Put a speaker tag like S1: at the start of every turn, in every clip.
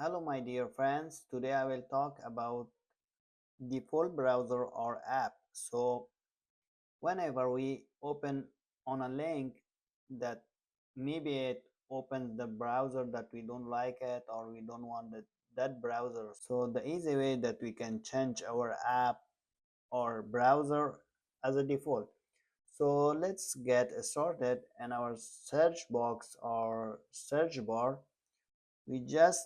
S1: Hello my dear friends, today I will talk about default browser or app. So whenever we open on a link that maybe it opens the browser that we don't like it or we don't want that browser. So the easy way that we can change our app or browser as a default. So let's get started. In our search box or search bar, we just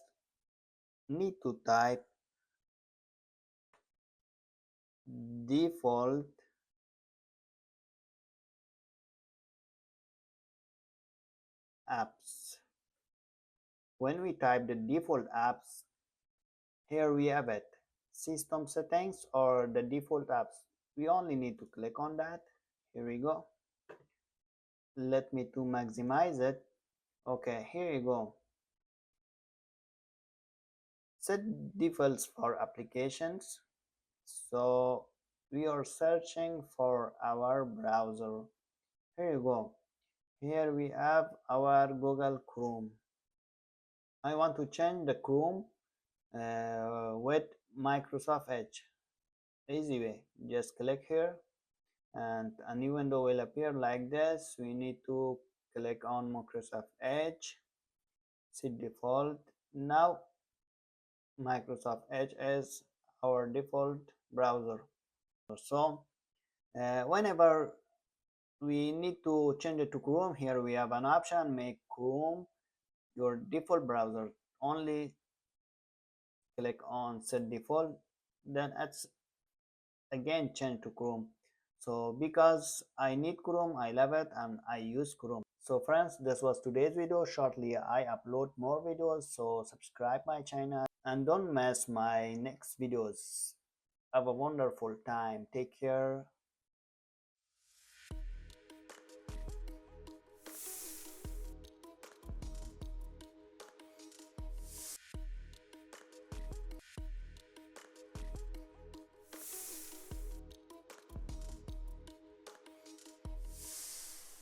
S1: need to type default apps. When we type the default apps, here we have it, system settings or the default apps. We only need to click on that. Here we go. Let me to maximize it. Okay, here you go. Set defaults for applications. So we are searching for our browser. Here you go. Here we have our Google Chrome. I want to change the Chrome with Microsoft Edge. Easy way, just click here and a new window will appear like this. We need to click on Microsoft Edge, set default. Now Microsoft Edge is our default browser. So whenever we need to change it to Chrome, here we have an option, make Chrome your default browser. Only click on set default, then it's again change to Chrome. So because I need Chrome, I love it and I use Chrome. So friends, this was today's video. Shortly I upload more videos, so subscribe my channel and don't miss my next videos. Have a wonderful time. Take care.